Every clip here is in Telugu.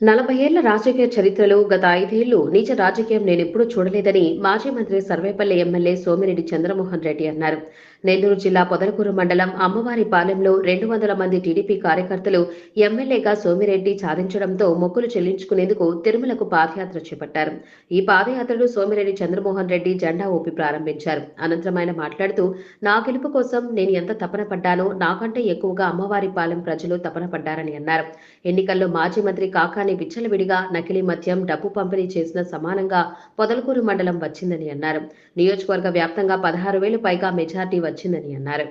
40 ఏళ్ల రాజకీయ చరిత్రలో గత 5 ఏళ్లు నీచ రాజకీయం నేనెప్పుడూ చూడలేదని మాజీ మంత్రి సర్వేపల్లి ఎమ్మెల్యే సోమిరెడ్డి చంద్రమోహన్ రెడ్డి అన్నారు. నెల్లూరు జిల్లా పొదలకూరు మండలం అమ్మవారిపాలెంలో 200 మంది టీడీపీ కార్యకర్తలు ఎమ్మెల్యేగా సోమిరెడ్డి సాధించడంతో మొక్కులు చెల్లించుకునేందుకు తిరుమలకు పాదయాత్ర చేపట్టారు. ఈ పాదయాత్రను సోమిరెడ్డి చంద్రమోహన్ రెడ్డి జెండా ఊపి ప్రారంభించారు. అనంతరం ఆయన మాట్లాడుతూ, నా గెలుపు కోసం నేను ఎంత తపన పడ్డానో నాకంటే ఎక్కువగా అమ్మవారిపాలెం ప్రజలు తపన పడ్డారని అన్నారు. ఎన్నికల్లో మాజీ మంత్రి కాకాని విచ్చలవిడిగా నకిలీ మద్యం, డబ్బు పంపిణీ చేసిన సమానంగా పొదలకూరు మండలం వచ్చిందని అన్నారు. నియోజకవర్గ వ్యాప్తంగా 16,000 పైగా మెజార్టీ వచ్చిందని అన్నారు.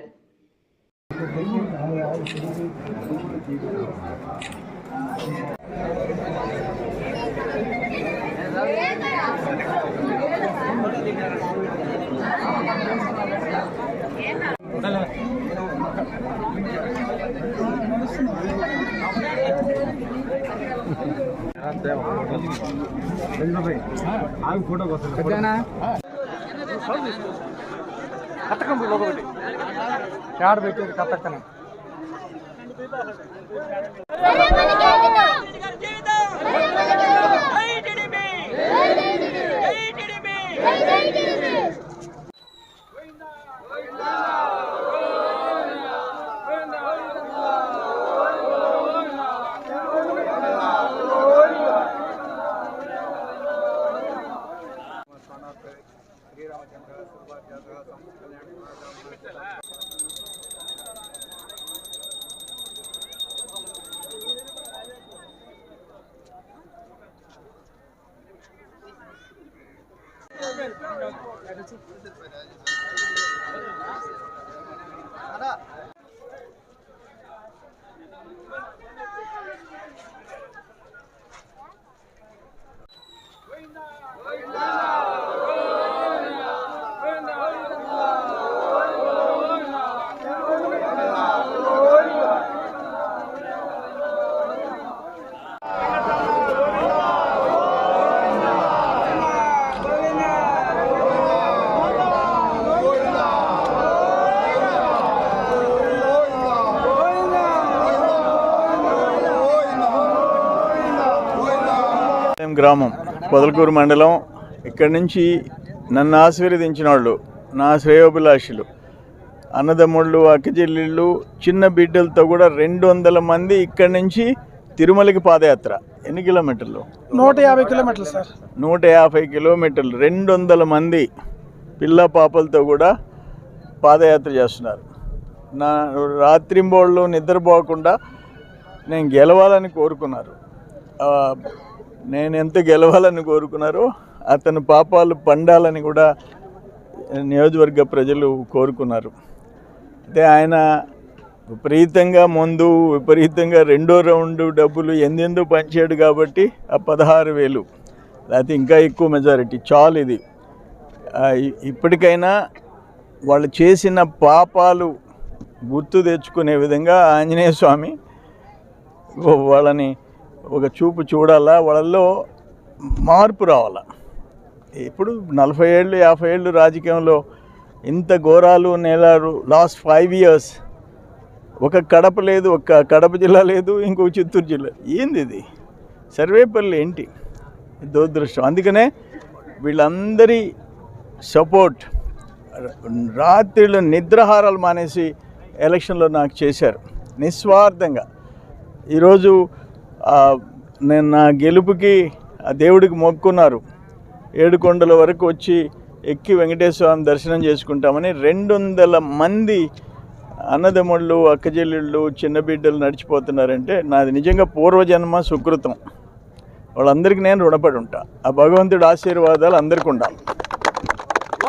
గ్రామం పొదలకూరు మండలం. ఇక్కడి నుంచి నన్ను ఆశీర్వదించిన వాళ్ళు, నా శ్రేయోభిలాషులు, అన్నదమ్ముళ్ళు, అక్కచెల్లెళ్ళు, చిన్న బిడ్డలతో కూడా 200 మంది ఇక్కడి నుంచి తిరుమలకి పాదయాత్ర. ఎన్ని కిలోమీటర్లు? 150 కిలోమీటర్లు సార్. 150 కిలోమీటర్లు. 200 మంది పిల్ల పాపలతో కూడా పాదయాత్ర చేస్తున్నారు. నా రాత్రింబోళ్ళు నిద్రపోకుండా నేను గెలవాలని కోరుకున్నారు. నేను ఎంత గెలవాలని కోరుకున్నారో అతని పాపాలు పండాలని కూడా నియోజకవర్గ ప్రజలు కోరుకున్నారు. అయితే ఆయన విపరీతంగా ముందు విపరీతంగా రెండో రౌండ్ డబ్బులు ఎందెందో పంచాడు కాబట్టి ఆ 16,000 లేకపోతే ఇంకా ఎక్కువ మెజారిటీ చాలు. ఇది ఇప్పటికైనా వాళ్ళు చేసిన పాపాలు గుర్తు తెచ్చుకునే విధంగా ఆంజనేయ స్వామి వాళ్ళని ఒక చూపు చూడాలా, వాళ్ళల్లో మార్పు రావాలా. ఇప్పుడు 40 ఏళ్ళు 50 ఏళ్ళు రాజకీయంలో ఇంత ఘోరాలు నేలారు. లాస్ట్ 5 years ఒక కడప లేదు, ఒక కడప జిల్లా లేదు, ఇంకొక చిత్తూరు జిల్లా. ఏంది ఇది? సర్వేపల్లి ఏంటి? దురదృష్టం. అందుకనే వీళ్ళందరి సపోర్ట్, రాత్రిళ్ళు నిద్రాహారాలు మానేసి ఎలక్షన్లో నాకు చేశారు నిస్వార్థంగా. ఈరోజు నేను నా గెలుపుకి ఆ దేవుడికి మొక్కున్నారు. 7 కొండల వరకు వచ్చి ఎక్కి వెంకటేశ్వర స్వామి దర్శనం చేసుకుంటామని 200 మంది అన్నదమ్ముళ్ళు, అక్కచెల్లెళ్ళు, చిన్న బిడ్డలు నడిచిపోతున్నారంటే నాది నిజంగా పూర్వజన్మ సుకృతం. వాళ్ళందరికీ నేను రుణపడి ఉంటా. ఆ భగవంతుడి ఆశీర్వాదాలు అందరికీ ఉండాలి.